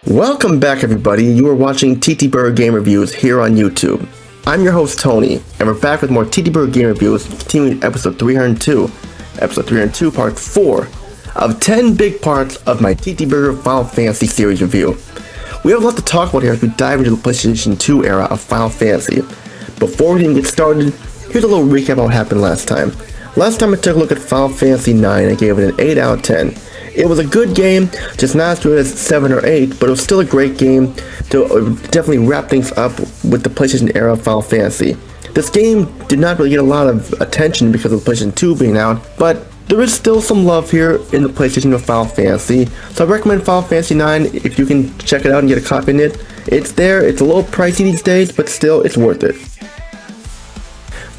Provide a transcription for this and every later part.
Welcome back, everybody. You are watching TTBurger Game Reviews here on YouTube. I'm your host, Tony, and we're back with more TTBurger Game Reviews, continuing episode 302. Episode 302, part 4 of 10 big parts of my TTBurger Final Fantasy series review. We have a lot to talk about here as we dive into the PlayStation 2 era of Final Fantasy. Before we even get started, here's a little recap of what happened last time. Last time I took a look at Final Fantasy 9 and gave it an 8 out of 10. It was a good game, just not as good as 7 or 8, but it was still a great game to definitely wrap things up with the PlayStation era of Final Fantasy. This game did not really get a lot of attention because of the PlayStation 2 being out, but there is still some love here in the PlayStation of Final Fantasy, so I recommend Final Fantasy 9 if you can check it out and get a copy of it. It's there, it's a little pricey these days, but still, it's worth it.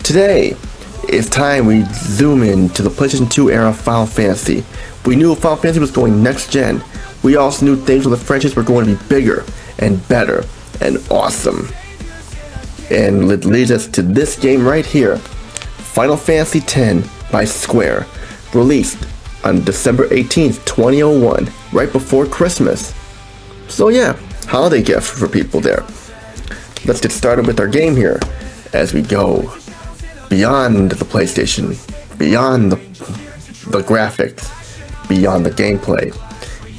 Today, it's time we zoom in to the PlayStation 2 era of Final Fantasy. We knew Final Fantasy was going next gen. We also knew things with the franchise were going to be bigger and better and awesome. And it leads us to this game right here, Final Fantasy X by Square, released on December 18th, 2001, right before Christmas. So yeah, holiday gift for people there. Let's get started with our game here as we go beyond the PlayStation, beyond the graphics, beyond the gameplay,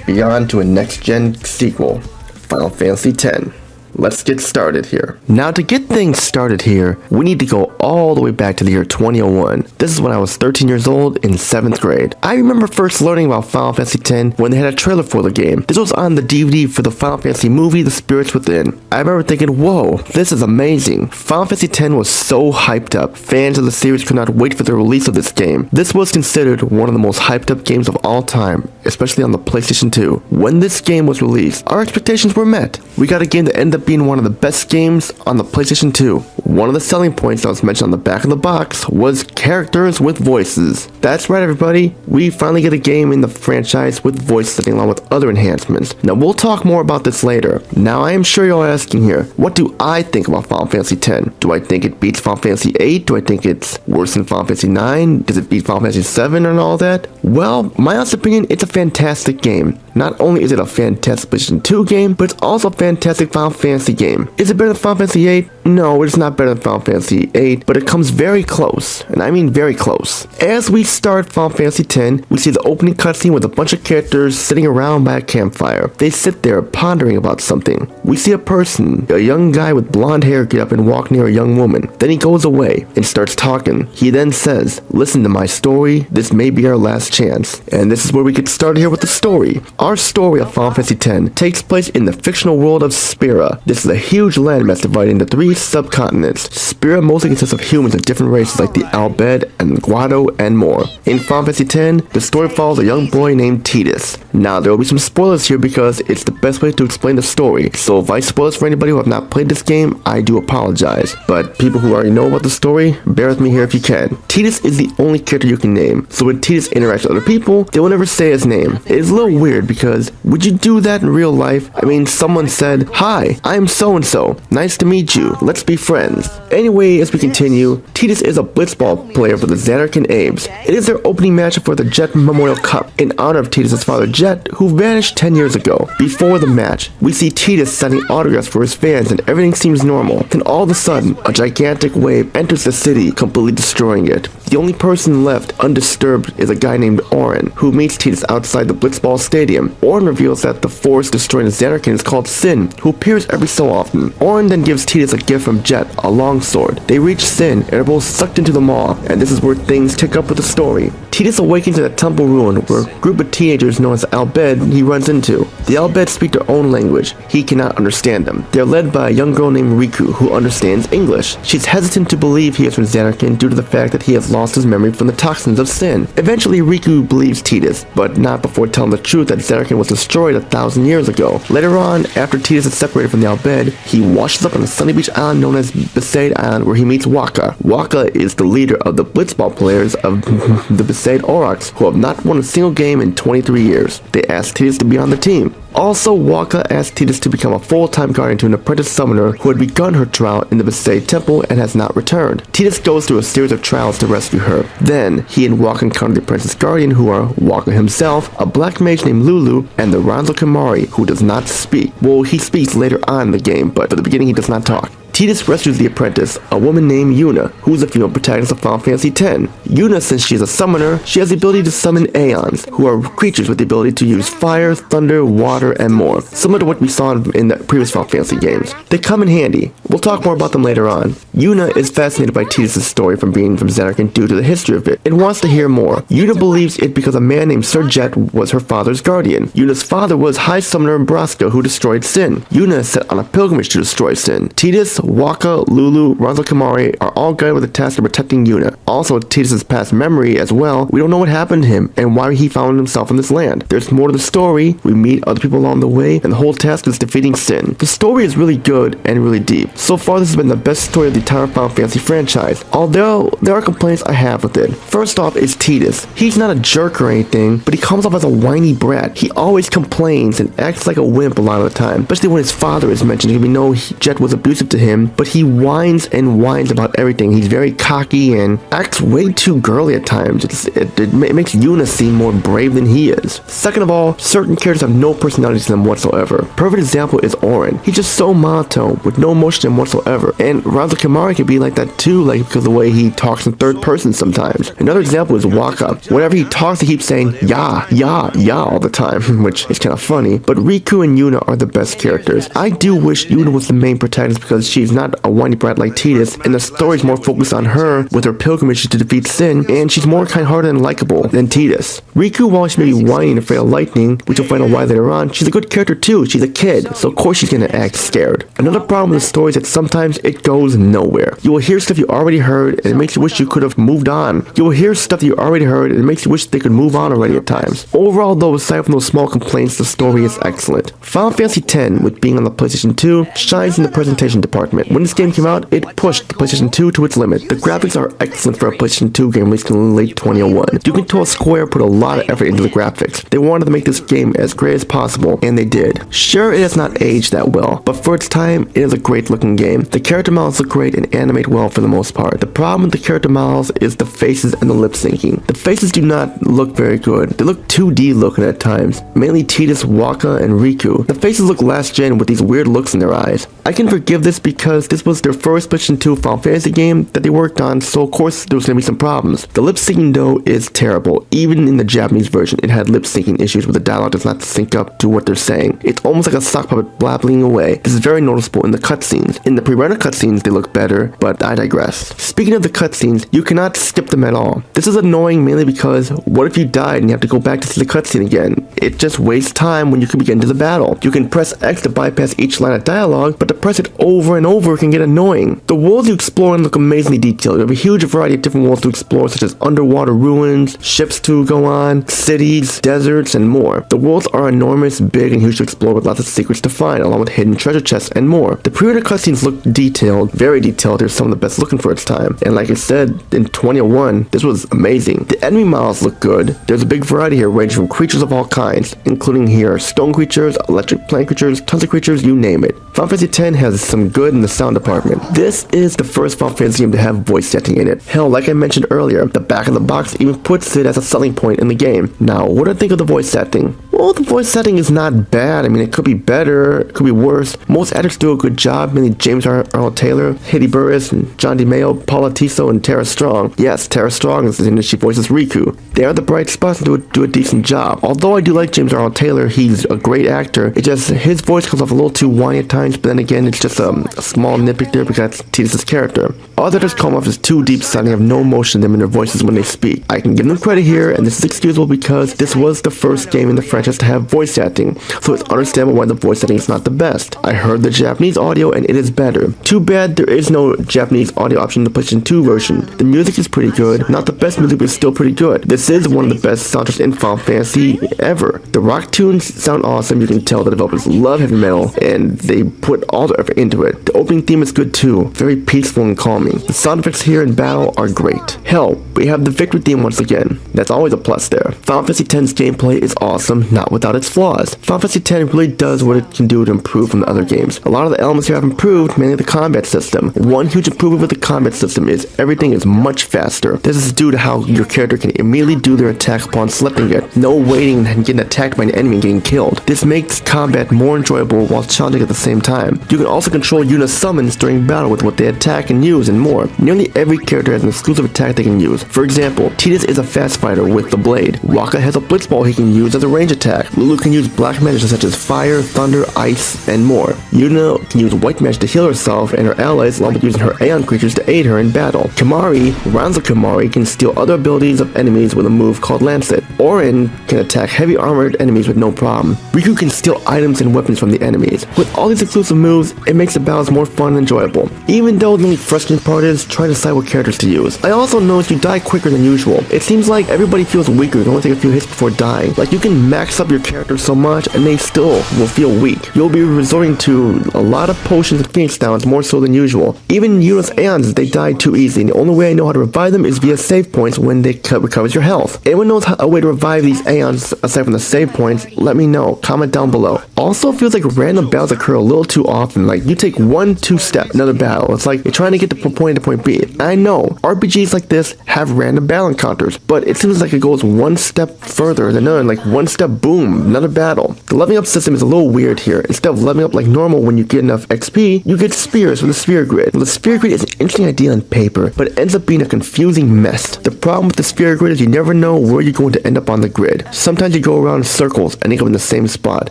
beyond to a next-gen sequel, Final Fantasy X. Let's get started here. Now, to get things started here, we need to go all the way back to the year 2001. This is when I was 13 years old in 7th grade. I remember first learning about Final Fantasy X when they had a trailer for the game. This was on the DVD for the Final Fantasy movie, The Spirits Within. I remember thinking, whoa, this is amazing. Final Fantasy X was so hyped up. Fans of the series could not wait for the release of this game. This was considered one of the most hyped up games of all time, especially on the PlayStation 2. When this game was released, our expectations were met. We got a game that ended up being one of the best games on the PlayStation 2. One of the selling points that was mentioned on the back of the box was characters with voices. That's right, everybody. We finally get a game in the franchise with voice setting along with other enhancements. Now, we'll talk more about this later. Now, I am sure you're asking here, what do I think about Final Fantasy X? Do I think it beats Final Fantasy 8? Do I think it's worse than Final Fantasy 9? Does it beat Final Fantasy 7 and all that? Well, my honest opinion, it's a fantastic game. Not only is it a fantastic PlayStation 2 game, but it's also a fantastic Final Fantasy game. Is it better than Final Fantasy 8? No, it's not better than Final Fantasy 8, but it comes very close, and I mean very close. As we start Final Fantasy X, we see the opening cutscene with a bunch of characters sitting around by a campfire. They sit there pondering about something. We see a person, a young guy with blonde hair, get up and walk near a young woman. Then he goes away and starts talking. He then says, "Listen to my story, this may be our last chance." And this is where we get started here with the story. Our story of Final Fantasy X takes place in the fictional world of Spira. This is a huge landmass divided into 3 subcontinents. Spira mostly consists of humans of different races like the Al-Bhed and Guado and more. In Final Fantasy X, the story follows a young boy named Tidus. Now, there will be some spoilers here because it's the best way to explain the story. So if I spoil for anybody who have not played this game, I do apologize. But people who already know about the story, bear with me here if you can. Tidus is the only character you can name. So when Tidus interacts with other people, they will never say his name. It is a little weird because would you do that in real life? I mean, someone said, "Hi, I'm so-and-so. Nice to meet you. Let's be friends." Anyway, as we continue, Tidus is a blitzball player for the Xanark and Abes. It is their opening match for the Jet Memorial Cup in honor of Tidus' father Jet, who vanished 10 years ago. Before the match, we see Tidus signing autographs for his fans and everything seems normal. Then all of a sudden, a gigantic wave enters the city, completely destroying it. The only person left undisturbed is a guy named Auron, who meets Tidus outside the blitzball stadium. Auron reveals that the force destroying the Xanarkin is called Sin, who appears every so often. Auron then gives Tidus a gift from Jet, a longsword. They reach Sin and are both sucked into the maw, and this is where things tick up with the story. Tidus awakens in a temple ruin where a group of teenagers known as Al-Bhed he runs into. The Al-Bhed speak their own language. He cannot understand them. They are led by a young girl named Riku who understands English. She's hesitant to believe he is from Xanarkin due to the fact that he has lost his memory from the toxins of Sin. Eventually, Riku believes Tidus, but not before telling the truth that Xanarkin was destroyed 1,000 years ago. Later on, after Tidus is separated from the Al-Bhed, he washes up on a sunny beach island known as Besaid Island where he meets Wakka. Wakka is the leader of the blitzball players of the Besaid Aurochs, who have not won a single game in 23 years. They ask Tidus to be on the team. Also, Wakka asked Tidus to become a full-time guardian to an apprentice summoner who had begun her trial in the Besaid Temple and has not returned. Tidus goes through a series of trials to rescue her. Then, he and Wakka encounter the apprentice guardian who are Wakka himself, a black mage named Lulu, and the Ranzo Kimari who does not speak. Well, he speaks later on in the game, but for the beginning he does not talk. Tidus rescues the apprentice, a woman named Yuna, who is a female protagonist of Final Fantasy X. Yuna, since she is a summoner, she has the ability to summon Aeons, who are creatures with the ability to use fire, thunder, water, and more, similar to what we saw in the previous Final Fantasy games. They come in handy. We'll talk more about them later on. Yuna is fascinated by Tidus' story from being from Xanarkand due to the history of it, and wants to hear more. Yuna believes it because a man named Sir Jet was her father's guardian. Yuna's father was High Summoner Braska, who destroyed Sin. Yuna is set on a pilgrimage to destroy Sin. Tidus, Wakka, Lulu, Ranzo Kimari are all guided with the task of protecting Yuna. Also, Tidus' past memory as well, we don't know what happened to him and why he found himself in this land. There's more to the story, we meet other people along the way, and the whole task is defeating Sin. The story is really good and really deep. So far, this has been the best story of the entire Final Fantasy franchise, although there are complaints I have with it. First off is Tidus. He's not a jerk or anything, but he comes off as a whiny brat. He always complains and acts like a wimp a lot of the time, especially when his father is mentioned. We know Jet was abusive to him, but he whines and whines about everything. He's very cocky and acts way too girly at times. It makes Yuna seem more brave than he is. Second of all, certain characters have no personality to them whatsoever. Perfect example is Auron. He's just so monotone with no emotion to him whatsoever. And Ranzo Kimari can be like that too, like because of the way he talks in third person sometimes. Another example is Wakka. Whenever he talks, he keeps saying yeah, yeah, yeah all the time, which is kind of funny. But Riku and Yuna are the best characters. I do wish Yuna was the main protagonist because she's not a whiny brat like Tidus, and the story's more focused on her with her pilgrimage to defeat Sin, and she's more kind-hearted and likable than Tidus. Riku, while she may be whiny and afraid of lightning, which you'll find out why later on, she's a good character too. She's a kid, so of course she's gonna act scared. Another problem with the story is that sometimes it goes nowhere. You will hear stuff you already heard, and it makes you wish you could have moved on. You will hear stuff that you already heard, and it makes you wish they could move on already at times. Overall though, aside from those small complaints, the story is excellent. Final Fantasy X, with being on the PlayStation 2, shines in the presentation department. When this game came out, it pushed the PlayStation 2 to its limit. The graphics are excellent for a PlayStation 2 game released in late 2001. You can tell Square put a lot of effort into the graphics. They wanted to make this game as great as possible, and they did. Sure, it has not aged that well, but for its time, it is a great looking game. The character models look great and animate well for the most part. The problem with the character models is the faces and the lip syncing. The faces do not look very good. They look 2D looking at times, mainly Tidus, Wakka, and Riku. The faces look last gen with these weird looks in their eyes. I can forgive this because this was their first PlayStation 2 Final Fantasy game that they worked on, so of course there was going to be some problems. The lip syncing though is terrible. Even in the Japanese version, it had lip syncing issues where the dialogue does not sync up to what they're saying. It's almost like a sock puppet blabbling away. This is very noticeable in the cutscenes. In the pre-rendered cutscenes, they look better, but I digress. Speaking of the cutscenes, you cannot skip them at all. This is annoying mainly because what if you died and you have to go back to see the cutscene again? It just wastes time when you could begin to the battle. You can press X to bypass each line of dialogue, but to press it over and over can get annoying. The worlds you explore look amazingly detailed. You have a huge variety of different worlds to explore, such as underwater ruins, ships to go on, cities, deserts, and more. The worlds are enormous, big, and huge to explore with lots of secrets to find, along with hidden treasure chests and more. The pre-order cutscenes look detailed, very detailed. They're some of the best looking for its time. And like I said, in 2001, this was amazing. The enemy models look good. There's a big variety here ranging from creatures of all kinds, including here stone creatures, electric plant creatures, tons of creatures, you name it. Final Fantasy X has some good in the sound department. This is the first Final Fantasy game to have voice acting in it. Hell, like I mentioned earlier, the back of the box even puts it as a selling point in the game. Now, what do I think of the voice acting? Well, the voice acting is not bad. I mean, it could be better, it could be worse. Most actors do a good job, mainly James Arnold Taylor, Hayley Burris, and John DeMeo, Paula Tiso, and Tara Strong. Yes, Tara Strong is the she voices Riku. They are the bright spots and do a decent job. Although I do like James Arnold Taylor, he's a great actor. It just, his voice comes off a little too whiny at times, but then again, it's just a small nitpick there because that's Tidus' character. Others come off as too deep sounding, have no emotion in them in their voices when they speak. I can give them credit here, and this is excusable because this was the first game in the franchise to have voice acting, so it's understandable why the voice acting is not the best. I heard the Japanese audio and it is better. Too bad there is no Japanese audio option in the PlayStation 2 version. The music is pretty good, not the best music but it's still pretty good. This is one of the best soundtracks in Final Fantasy ever. The rock tunes sound awesome, you can tell the developers love heavy metal and they put all the effort into it. The opening theme is good too, very peaceful and calming. The sound effects here in battle are great. Hell, we have the victory theme once again. That's always a plus there. Final Fantasy X's gameplay is awesome, not without its flaws. Final Fantasy X really does what it can do to improve from the other games. A lot of the elements here have improved, mainly the combat system. One huge improvement with the combat system is everything is much faster. This is due to how your character can immediately do their attack upon selecting it. No waiting and getting attacked by an enemy and getting killed. This makes combat more enjoyable while challenging at the same time. You can also control Yuna's summons during battle with what they attack and use and more. Nearly every character has an exclusive attack they can use. For example, Tidus is a fast fighter with the blade. Waka has a blitzball he can use as a range attack. Lulu can use black magic such as fire, thunder, ice, and more. Yuna can use white magic to heal herself and her allies along with using her Aeon creatures to aid her in battle. Kimahri, Ranzo Kimahri, can steal other abilities of enemies with a move called Lancet. Orin can attack heavy armored enemies with no problem. Riku can steal items and weapons from the enemies. With all these exclusive moves, it makes the battles more fun and enjoyable. Even though the only frustrating part is trying to decide what characters to use. I also noticed you die quicker than usual. It seems like everybody feels weaker, you only take a few hits before dying. Like you can max up your character so much and they still will feel weak. You'll be resorting to a lot of potions and Phoenix Downs more so than usual. Even Yuna's Aeons, they die too easy, and the only way I know how to revive them is via save points when they recovers your health. Anyone knows a way to revive these Aeons aside from the save points, let me know. Comment down below. Also feels like random battles occur a little too often. Like you take 1-2 steps, another battle. It's like you're trying to get from point A to point B. I know RPGs like this have random battle encounters, but it seems like it goes one step further than another. Like one step, boom, another battle. The leveling up system is a little weird here. Instead of leveling up like normal when you get enough XP, you get spears with a sphere grid. Well, the sphere grid is an interesting idea on paper, but it ends up being a confusing mess. The problem with the sphere grid is you never know where you're going to end up on the grid. Sometimes you go around in circles and end up in the same spot,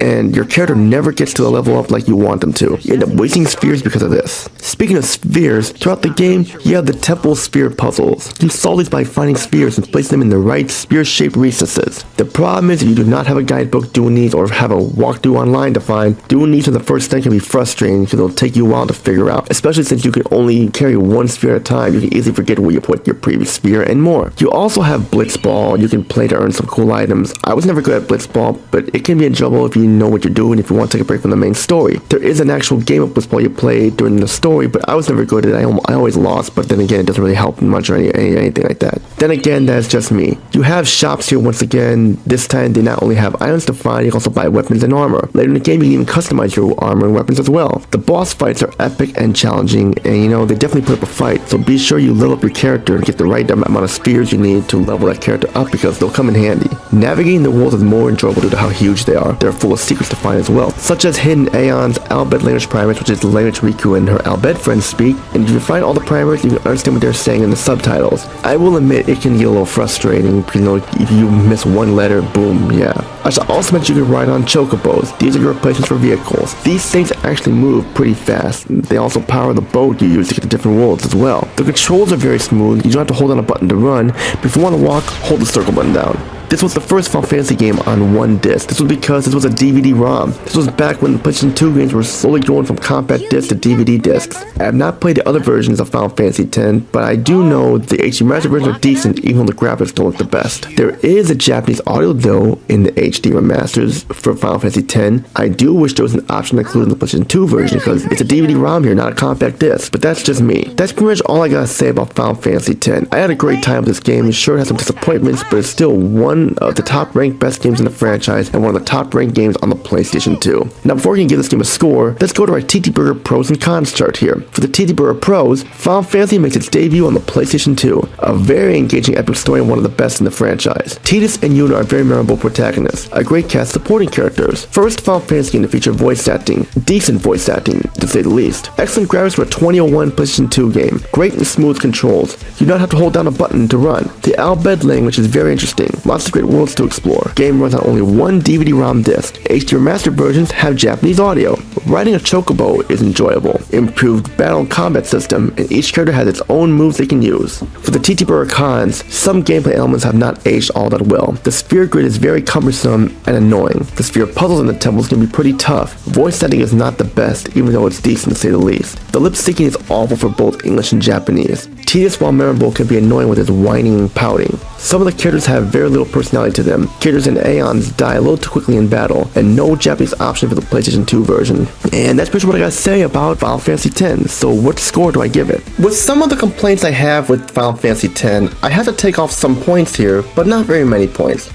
and your character never gets to a level up like you want them to. You end up wasting spheres because of this. Speaking of spheres, throughout the game, you have the temple sphere puzzles. You solve these by finding spheres and placing them in the right spear-shaped recesses. The problem is if you do not have a guidebook doing these or have a walkthrough online to find, doing these for the first time can be frustrating because it'll take you a while to figure out, especially since you can only carry one sphere at a time. You can easily forget where you put your previous sphere and more. You also have Blitzball you can play to earn some cool items. I was never good at Blitzball, but it can be enjoyable if you know what you're doing if you want to take a break from the main story. There is an actual game of Blitzball you play during the story, but I was never good at it. I always lost, but then again, it doesn't really help much or anything like that. Then again, that's just me. You have shops here once again. This time, they not only have items to find, you can also buy weapons and armor. Later in the game, you can even customize your armor and weapons as well. The boss fights are epic and challenging, and they definitely put up a fight, so be sure you level up your character and get the right amount of spheres you need to level that character up because they'll come in handy. Navigating the world is more enjoyable due to how huge they are. They're full of secrets to find as well, such as hidden Aeons, Al-Bhed language primers, which is the language Riku and her Al-Bhed friends speak, and if you find all the primers, you can understand what they're saying in the subtitles. I will admit it can get a little frustrating because if you miss one letter, boom, yeah. I should also mention you can ride on chocobos. These are your replacements for vehicles. These things actually move pretty fast. They also power the boat you use to get to different worlds as well. The controls are very smooth. You don't have to hold down a button to run, but if you want to walk, hold the circle button down. This was the first Final Fantasy game on one disc. This was because this was a DVD-ROM. This was back when the PlayStation 2 games were slowly going from compact discs to DVD discs. I have not played the other versions of Final Fantasy X, but I do know the HD Master versions are decent even though the graphics don't look the best. There is a Japanese audio though in the HD remasters for Final Fantasy X. I do wish there was an option to include in the PlayStation 2 version because it's a DVD-ROM here, not a compact disc, but that's just me. That's pretty much all I gotta say about Final Fantasy X. I had a great time with this game. Sure, it has some disappointments, but it's still one of the top ranked best games in the franchise and one of the top ranked games on the PlayStation 2. Now before we can give this game a score, let's go to our TTBurger Pros and Cons chart here. For the TTBurger Pros, Final Fantasy makes its debut on the PlayStation 2. A very engaging epic story and one of the best in the franchise. Tidus and Yuna are very memorable protagonists. A great cast supporting characters. First Final Fantasy game to feature voice acting. Decent voice acting, to say the least. Excellent graphics for a 2001 PlayStation 2 game. Great and smooth controls. You do not have to hold down a button to run. The Al-Bhed language is very interesting. Lots of great worlds to explore. Game runs on only one DVD-ROM disc. HD remastered versions have Japanese audio. Riding a chocobo is enjoyable. Improved battle and combat system, and each character has its own moves they can use. For the TTBurger Cons, some gameplay elements have not aged all that well. The sphere grid is very cumbersome and annoying. The sphere puzzles in the temples can be pretty tough. Voice acting is not the best, even though it's decent to say the least. The lip syncing is awful for both English and Japanese. Tidus, while memorable, can be annoying with his whining and pouting. Some of the characters have very little personality to them. Characters in Aeons die a little too quickly in battle, and no Japanese option for the PlayStation 2 version. And that's pretty much what I gotta say about Final Fantasy X, so what score do I give it? With some of the complaints I have with Final Fantasy X, I have to take off some points here, but not very many points.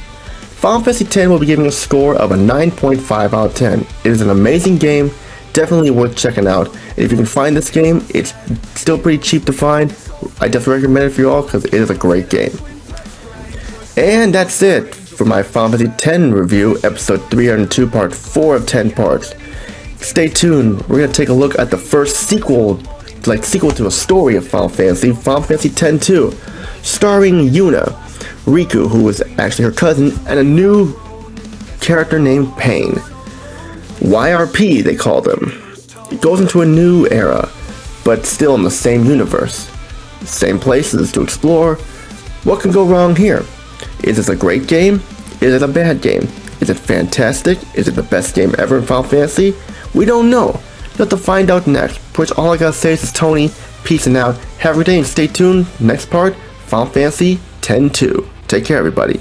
Final Fantasy X will be giving a score of a 9.5 out of 10. It is an amazing game, definitely worth checking out. And if you can find this game, it's still pretty cheap to find. I definitely recommend it for you all because it is a great game. And that's it for my Final Fantasy X review, episode 302, part 4 of 10 parts. Stay tuned, we're going to take a look at the first sequel to a story of Final Fantasy X-2, starring Yuna, Riku, who was actually her cousin, and a new character named Pain. YRP, they call them. It goes into a new era, but still in the same universe. Same places to explore. What can go wrong here? Is this a great game? Is it a bad game? Is it fantastic? Is it the best game ever in Final Fantasy? We don't know. You'll have to find out next. Which all I gotta say is Tony. Peace and out. Have a good day and stay tuned. Next part, Final Fantasy X-2. Take care, everybody.